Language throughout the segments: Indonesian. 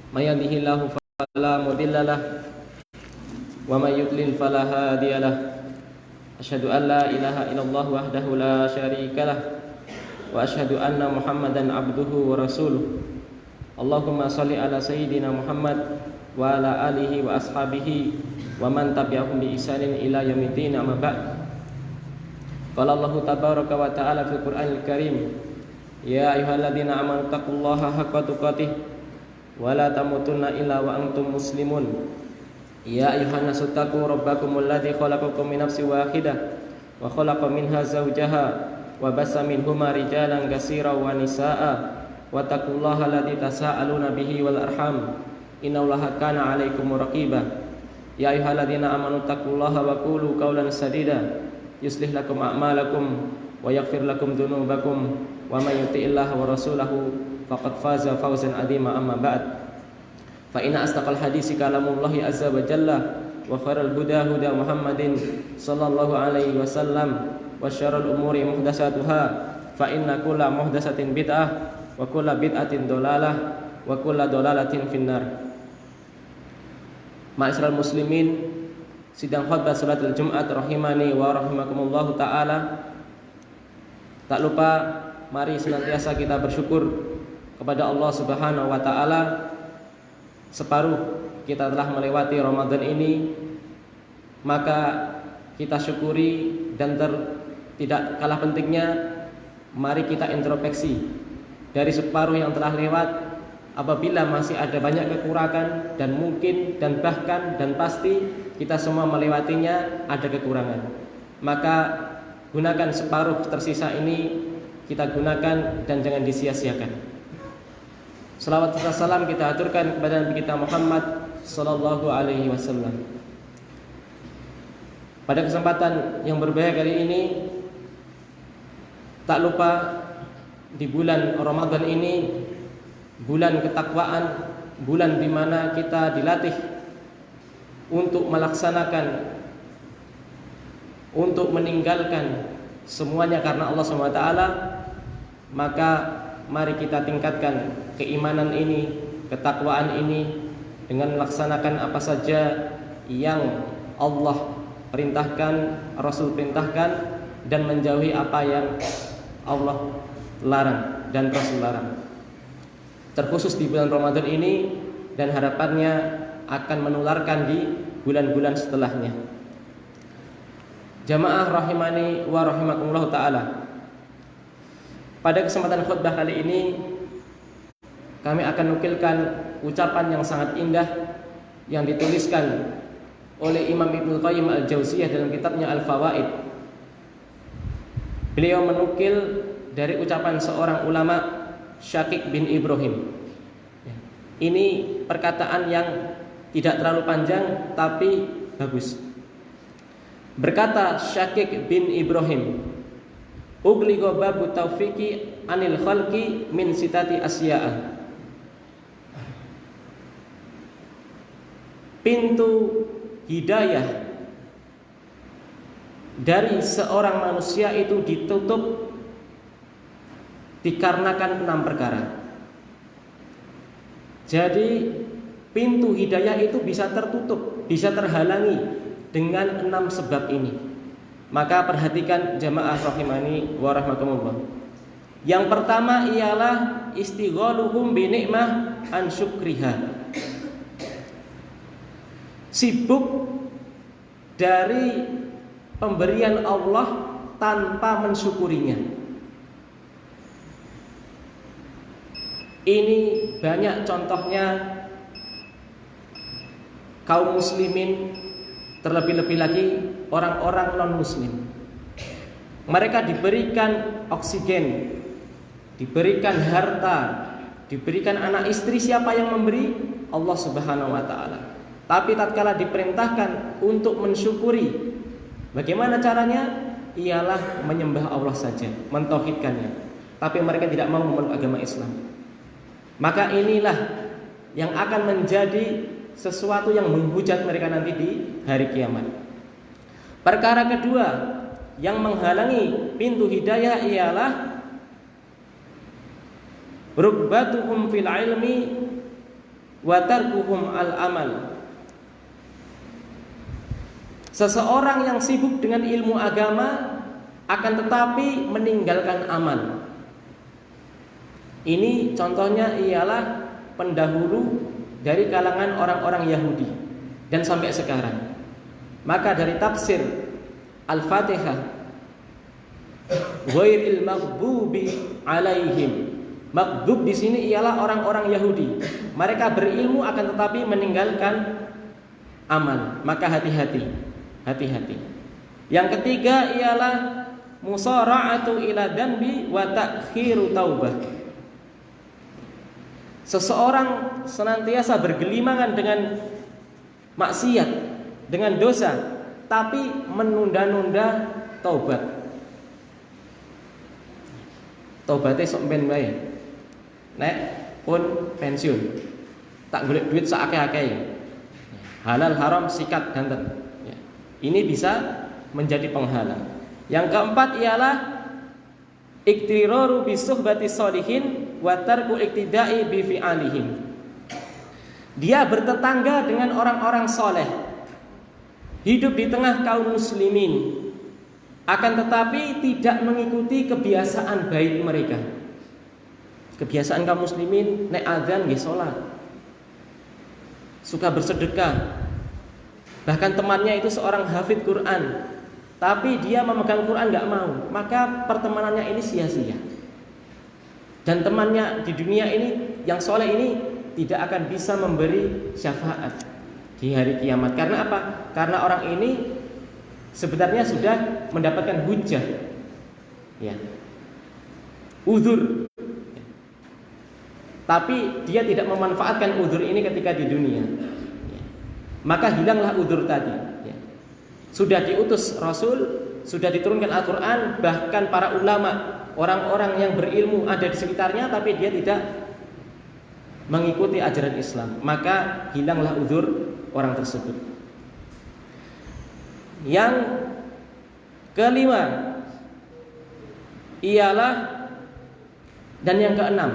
may yahdihillahu fala mudilla lahu wa may yudlil fala hadiya lahu. Asyhadu an la ilaha illallah wahdahu la syarika lahu wa asyhadu anna Muhammadan abduhu wa rasuluh. Allahumma shalli ala sayyidina Muhammad wa ala alihi wa ashabihi wa man tabi'ahum bi ihsanin ila yaumiddin, amma ba'd. Qala Allah tabaraka wa ta'ala fil Qur'anil Karim, ya ayyuhalladzina amanu taqullaha haqqa tuqatih wa la tamutunna illa wa antum muslimun. Ya ayyuhan nasu taqu rabbakumul ladzi khalaqakum min nafsin wahidah wa khalaqa minha zawjaha wa bassa minhuma rijalan katsiran wa nisaa'a wa taqullaha alladzi tasaaluna bihi wal arham innallaha kana 'alaikum raqiba. Ya ayyuhalladzina amanu taqullaha wa qulu qawlan sadida yuslih lakum a'malakum wa yaghfir lakum dzunubakum wa may yuti'illaha wa rasulahu faqad faza fawzan 'azima, amma ba'd. Fa inna asdaqal hadisi kalamullahi azza wa jalla wa khairal huda huda Muhammadin sallallahu alaihi wasallam wa syarrul umuri muhdatsatuha fa inna kulla muhdatsatin bid'ah wa kulla bid'atin dhalalah wa kulla dhalalatin finnar. Ma'asyiral muslimin, sidang khutbah salatul Jumat rahimani wa rahimakumullahu taala. Tak lupa mari senantiasa kita bersyukur kepada Allah Subhanahu wa taala. Separuh kita telah melewati Ramadan ini, maka kita syukuri dan tidak kalah pentingnya mari kita introspeksi dari separuh yang telah lewat. Apabila masih ada banyak kekurangan dan mungkin dan bahkan dan pasti kita semua melewatinya ada kekurangan, maka gunakan separuh tersisa ini, kita gunakan dan jangan disia-siakan. Salawat serta salam kita aturkan kepada Nabi kita Muhammad sallallahu alaihi wasallam. Pada kesempatan yang berbahagia kali ini, tak lupa di bulan Ramadan ini, bulan ketakwaan, bulan di mana kita dilatih untuk melaksanakan, untuk meninggalkan semuanya karena Allah SWT. Maka mari kita tingkatkan keimanan ini, ketakwaan ini dengan melaksanakan apa saja yang Allah perintahkan, Rasul perintahkan, dan menjauhi apa yang Allah larang dan Rasul larang. Terkhusus di bulan Ramadan ini, dan harapannya akan menularkan di bulan-bulan setelahnya. Jamaah rahimani wa rahimakumullah ta'ala. Pada kesempatan khutbah kali ini, kami akan nukilkan ucapan yang sangat indah yang dituliskan oleh Imam Ibnu Qayyim al-Jauziyah dalam kitabnya Al-Fawaid. Beliau menukil dari ucapan seorang ulama, Syakik bin Ibrahim. Ini perkataan yang tidak terlalu panjang tapi bagus. Berkata Syakik bin Ibrahim, "Ughliqa babu taufiqi anil khalqi min sitati asya'a." Pintu hidayah dari seorang manusia itu ditutup dikarenakan 6 perkara. Jadi pintu hidayah itu bisa tertutup, bisa terhalangi dengan 6 sebab ini. Maka perhatikan jamaah rahimani wa rahmakumullah. Yang pertama ialah istighaluhum bi ni'mah an syukriha. Sibuk dari pemberian Allah tanpa mensyukurinya. Ini banyak contohnya kaum muslimin, terlebih-lebih lagi orang-orang non-muslim. Mereka diberikan oksigen, diberikan harta, diberikan anak istri. Siapa yang memberi? Allah Subhanahu wa ta'ala. Tapi tatkala diperintahkan untuk mensyukuri, bagaimana caranya? Ialah menyembah Allah saja, mentauhidkannya. Tapi mereka tidak mau memeluk agama Islam. Maka inilah yang akan menjadi sesuatu yang menghujat mereka nanti di hari kiamat. Perkara kedua yang menghalangi pintu hidayah ialah rugbatuhum fil ilmi wa tarkuhum al-amal. Seseorang yang sibuk dengan ilmu agama akan tetapi meninggalkan amal. Ini contohnya ialah pendahulu dari kalangan orang-orang Yahudi dan sampai sekarang. Maka dari tafsir Al-Fatihah, ghairil maghdubi alaihim. Maghdub di sini ialah orang-orang Yahudi. Mereka berilmu akan tetapi meninggalkan amal. Maka hati-hati. Yang ketiga ialah musara'atu ila dambi wa ta'khiru taubah. Seseorang senantiasa bergelimangan dengan maksiat, dengan dosa, tapi menunda-nunda taubat. Taubatnya sok ben wae. Nek pun pensiun, tak golek duit sakake-akeh. Halal haram sikat ganten. Ini bisa menjadi penghalang. Yang keempat ialah iktiraru bi suhbati sholihin wa tarku iktida'i bi fi'alihim. Dia bertetangga dengan orang-orang soleh, hidup di tengah kaum muslimin, akan tetapi tidak mengikuti kebiasaan baik mereka. Kebiasaan kaum muslimin nek adzan nggih salat, suka bersedekah. Bahkan temannya itu seorang hafidz Quran, tapi dia memegang Quran nggak mau, maka pertemanannya ini sia-sia. Dan temannya di dunia ini yang soleh ini tidak akan bisa memberi syafaat di hari kiamat. Karena apa? Karena orang ini sebenarnya sudah mendapatkan hujjah, ya, uzur, tapi dia tidak memanfaatkan uzur ini ketika di dunia. Maka hilanglah udzur tadi. Sudah diutus Rasul, sudah diturunkan Al-Quran, bahkan para ulama, orang-orang yang berilmu ada di sekitarnya, tapi dia tidak mengikuti ajaran Islam. Maka hilanglah udzur orang tersebut. Yang kelima ialah, dan yang keenam,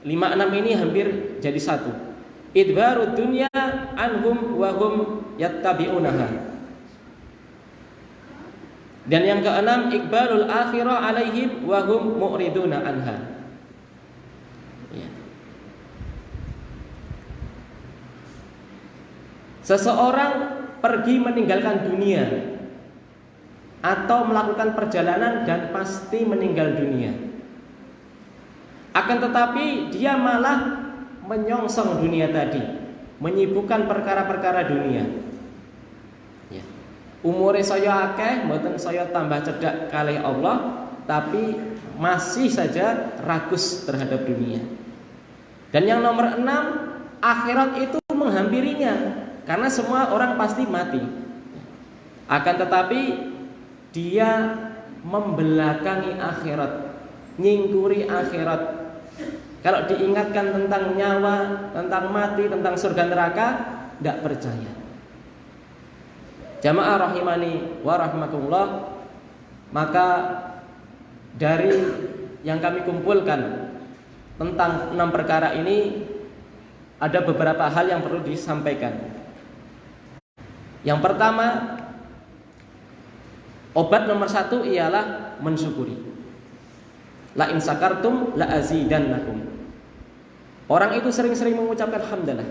5-6 ini hampir jadi satu. Idbarud dunya anhum wa hum yattabi'unaha. Dan yang keenam, iqbalul akhirah alaihim wa hum mu'riduna anha. Ya. Seseorang pergi meninggalkan dunia atau melakukan perjalanan dan pasti meninggal dunia. Akan tetapi dia malah menyongsong dunia tadi, menyibukkan perkara-perkara dunia. Ya. Umure saya akeh, mboten saya tambah cedak kalih Allah, tapi masih saja ragus terhadap dunia. Dan yang nomor 6, akhirat itu menghampirinya, karena semua orang pasti mati. Akan tetapi dia membelakangi akhirat, nyingkuri akhirat. Kalau diingatkan tentang nyawa, tentang mati, tentang surga neraka, tidak percaya. Jamaah rahimani wa rahmatullah. Maka dari yang kami kumpulkan tentang 6 perkara ini, ada beberapa hal yang perlu disampaikan. Yang pertama, obat nomor 1 ialah mensyukuri. La in sakartum la azidannakum. Orang itu sering-sering mengucapkan hamdalah,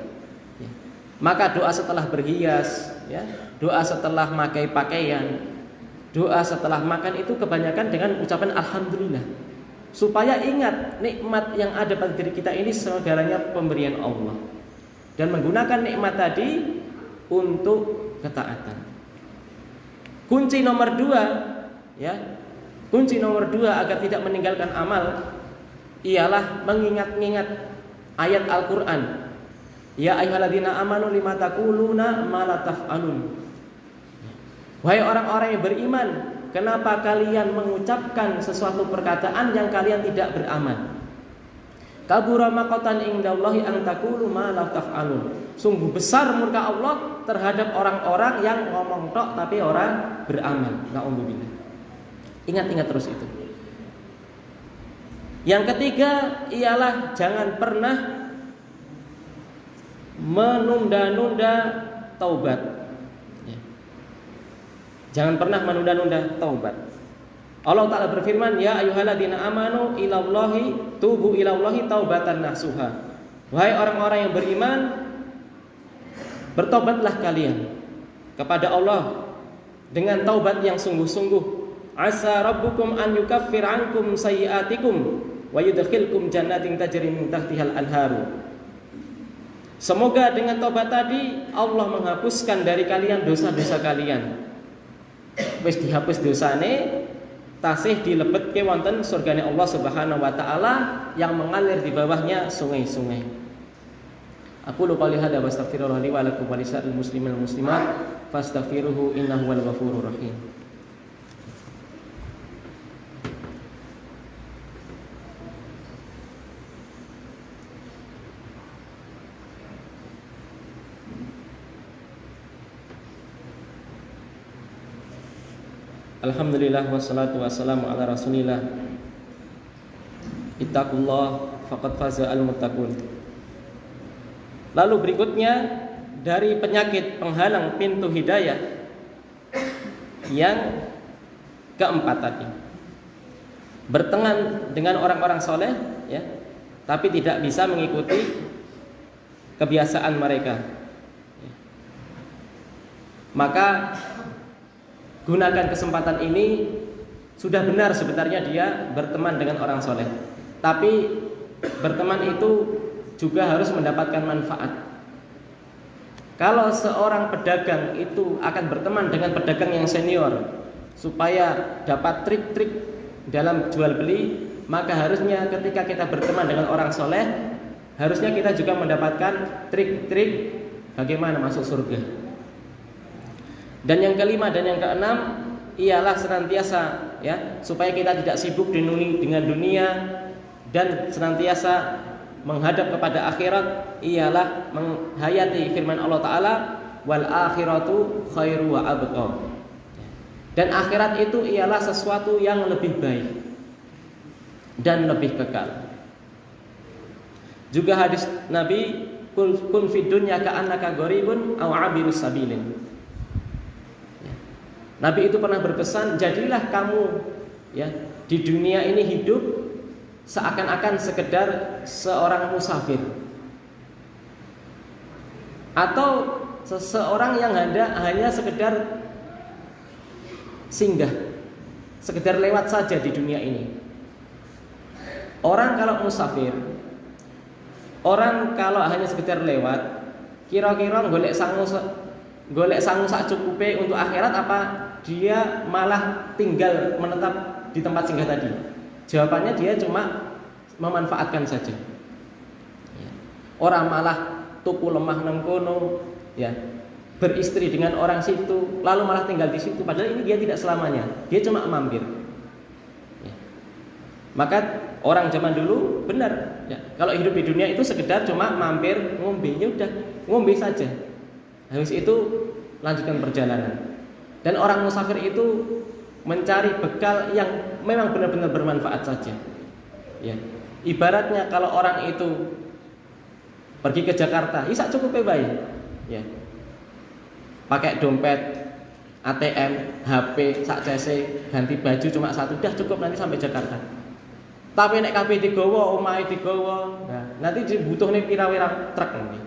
ya. Maka doa setelah berhias, ya, doa setelah memakai pakaian, doa setelah makan itu kebanyakan dengan ucapan alhamdulillah. Supaya ingat nikmat yang ada pada diri kita ini segalanya pemberian Allah, dan menggunakan nikmat tadi untuk ketaatan. Kunci nomor 2, ya, kunci nomor 2 agar tidak meninggalkan amal ialah mengingat-ingat ayat Al-Quran. Ya ayyuhalladzina amanu lima taquluna ma la taf'alun. Wahai orang-orang yang beriman, kenapa kalian mengucapkan sesuatu perkataan yang kalian tidak beramal? Kabura maqatan indallahi an taqulu ma la taf'alun. Sungguh besar murka Allah terhadap orang-orang yang ngomong tok tapi orang beramal. Na'udzubillah. Ingat-ingat terus itu. Yang ketiga ialah jangan pernah menunda-nunda taubat. Ya. Jangan pernah menunda-nunda taubat. Allah Ta'ala berfirman, ya ayyuhalladzina amanu ilallahi tubu ilallahi taubatan nasuha. Wahai orang-orang yang beriman, bertobatlah kalian kepada Allah dengan taubat yang sungguh-sungguh. Asa rabbukum an yukaffir ankum sayyi'atikum wa yudkhilkum jannatin tajri min tahtihal anharu. Semoga dengan taubat tadi Allah menghapuskan dari kalian dosa-dosa kalian. Wis dihapus dosane, tasih dilebetke wonten surgane Allah Subhanahu wa taala yang mengalir di bawahnya sungai-sungai. Aku qouli hadza wa astaghfirullah li wa lakum wa lisa'il muslimin wal muslimat fastaghfiruhu innahu wal ghafurur rahim. Alhamdulillah wassalatu wassalamu ala rasulillah. Ittaqullah faqad faza al-muttaqun. Lalu berikutnya dari penyakit penghalang pintu hidayah yang keempat tadi, berteman dengan orang-orang soleh, ya, tapi tidak bisa mengikuti kebiasaan mereka. Maka gunakan kesempatan ini. Sudah benar sebenarnya dia berteman dengan orang soleh, tapi berteman itu juga harus mendapatkan manfaat. Kalau seorang pedagang itu akan berteman dengan pedagang yang senior supaya dapat trik-trik dalam jual beli, maka harusnya ketika kita berteman dengan orang soleh, harusnya kita juga mendapatkan trik-trik bagaimana masuk surga. Dan yang kelima dan yang keenam ialah senantiasa, ya, supaya kita tidak sibuk dengan dunia dan senantiasa menghadap kepada akhirat, ialah menghayati firman Allah Ta'ala, wal akhiratu khairu wa abqa. Dan akhirat itu ialah sesuatu yang lebih baik dan lebih kekal. Juga hadis Nabi, kun fid dunya ka'annaka gharibun aw 'abirus sabilin. Nabi itu pernah berpesan, jadilah kamu, ya, di dunia ini hidup seakan-akan sekedar seorang musafir, atau seseorang yang hanya sekedar singgah, sekedar lewat saja di dunia ini. Orang kalau musafir, orang kalau hanya sekedar lewat, kira-kira golek sangu sak cukupe untuk akhirat, apa dia malah tinggal menetap di tempat singgah tadi? Jawabannya dia cuma memanfaatkan saja. Orang malah tuku lemah nang kono, ya, beristri dengan orang situ, lalu malah tinggal di situ. Padahal ini dia tidak selamanya, dia cuma mampir. Ya. Maka orang zaman dulu benar, ya, kalau hidup di dunia itu sekedar cuma mampir ngombe, ya udah ngombe saja. Habis itu lanjutkan perjalanan. Dan orang musafir itu mencari bekal yang memang benar-benar bermanfaat saja. Ya. Ibaratnya kalau orang itu pergi ke Jakarta, isak cukup baik. Ya. Pakai dompet, ATM, HP, sak CC, ganti baju cuma satu, dah cukup nanti sampai Jakarta. Tapi nek kabeh digawa, omahe digawa, nah, nanti dibutuhne pira-pira truk nanti.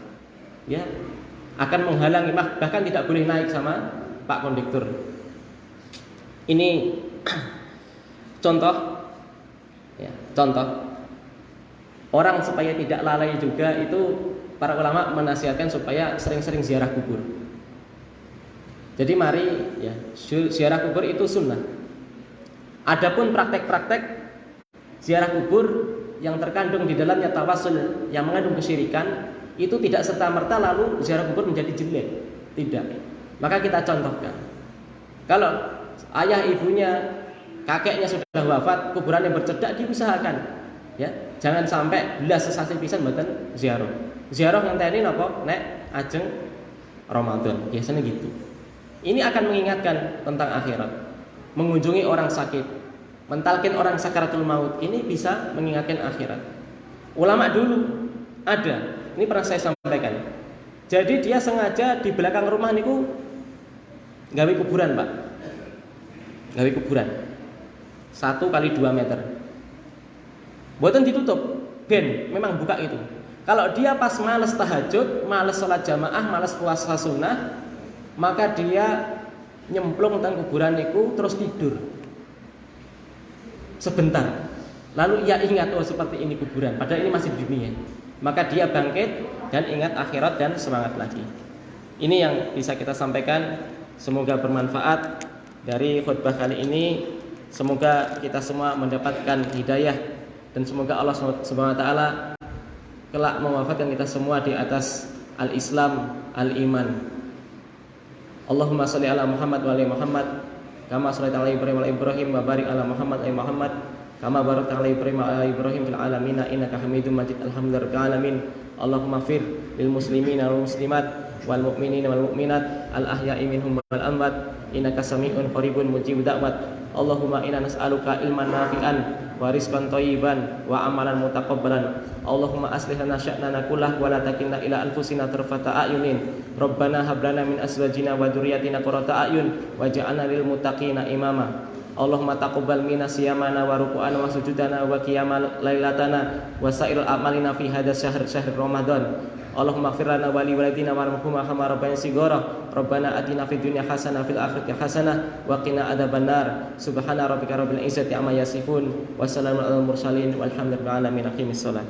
Ya. Akan menghalangi, bahkan tidak boleh naik sama Pak Kondektur. Ini contoh, ya, contoh orang supaya tidak lalai juga itu para ulama menasihatkan supaya sering-sering ziarah kubur. Jadi mari, ya, ziarah kubur itu sunnah. Adapun praktek-praktek ziarah kubur yang terkandung di dalamnya tawassul yang mengandung kesyirikan, itu tidak serta-merta lalu ziarah kubur menjadi jelek. Tidak. Maka kita contohkan, kalau ayah ibunya, kakeknya sudah wafat, kuburannya bercedak, diusahakan, ya, jangan sampai belas sesasi pisan mboten ziarah. Ziarah ngenteni napa? Nek ajeng Ramadan, biasanya gitu. Ini akan mengingatkan tentang akhirat. Mengunjungi orang sakit, mentalkin orang sakaratul maut, ini bisa mengingatkan akhirat. Ulama dulu ada, ini pernah saya sampaikan. Jadi dia sengaja di belakang rumah niku gawe kuburan, Pak. Gawe kuburan. 1 kali 2 meter. Mboten ditutup, ben memang buka itu. Kalau dia pas males tahajud, males sholat jamaah, males puasa sunnah, maka dia nyemplung teng kuburan niku terus tidur sebentar. Lalu ia ingat, oh seperti ini kuburan, padahal ini masih dunia. Maka dia bangkit dan ingat akhirat dan semangat lagi. Ini yang bisa kita sampaikan. Semoga bermanfaat dari khutbah kali ini. Semoga kita semua mendapatkan hidayah dan semoga Allah Subhanahu wa taala kelak mewafatkan kita semua di atas al-Islam, al-iman. Allahumma shalli ala Muhammad wa ali Muhammad kama shallaita ala Ibrahim wa ala Ibrahim wa barik ala Muhammad wa ali Muhammad kama barakta ala Ibrahim wa ala Ibrahim fil alamin innaka Hamidum Majid. Alhamdulillahil alamin. Allahumma fir lil muslimina wal muslimat wal mu'minina wal mu'minat al ahya'i minhum wal amwat innaka sami'un qaribun mujibud da'wat. Allahumma inna nas'aluka ilman nafi'an wa rizqan thayyiban wa amalan mutaqabbalan. Allahumma aslih lana sya'nana kullahu wa la takilna ila anfusina tarfata a'yunin. Rabbana hab lana min azwajina wa dzurriyyatina qurrata a'yun waj'alna lil muttaqina imama. Allahumma taqabbal minna siyamana wa ruku'ana wa sujudana wa qiyama lailatana wa sa'iril a'malina fi hadzal syahr Ramadan. Allahumma ighfir lana wa li walidina warhamhuma kama rabbayana shighara. Rabbana atina fid dunya hasanah fil akhirati hasanah wa qina adzabannar. Subhana rabbika rabbil izzati amma yasifun wa salamun alal mursalin walhamdulillahi rabbil alamin. Aqimissalah.